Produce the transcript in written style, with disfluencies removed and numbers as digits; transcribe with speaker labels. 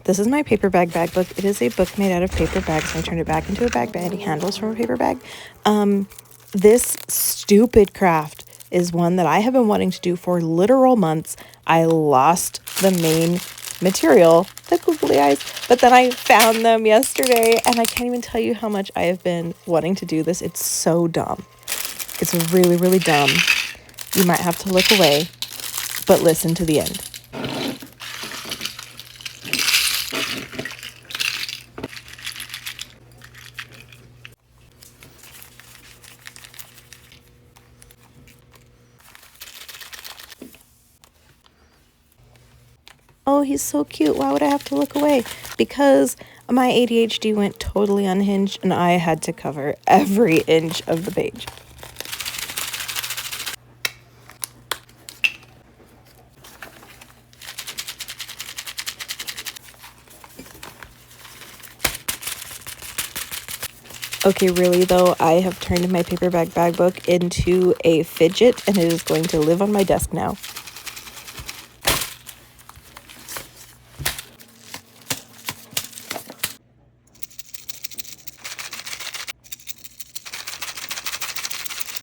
Speaker 1: This is my paper bag book. It is a book made out of paper bags. I turned it back into a bag by adding handles from a paper bag. This stupid craft is one that I have been wanting to do for literal months. I lost the main material, the googly eyes, but then I found them yesterday, and I can't even tell you how much I have been wanting to do this. It's so dumb. It's really, really dumb. You might have to look away, but listen to the end. Oh, he's so cute. Why would I have to look away? Because my ADHD went totally unhinged and I had to cover every inch of the page. Okay, really though, I have turned my paper bag book into a fidget and it is going to live on my desk now.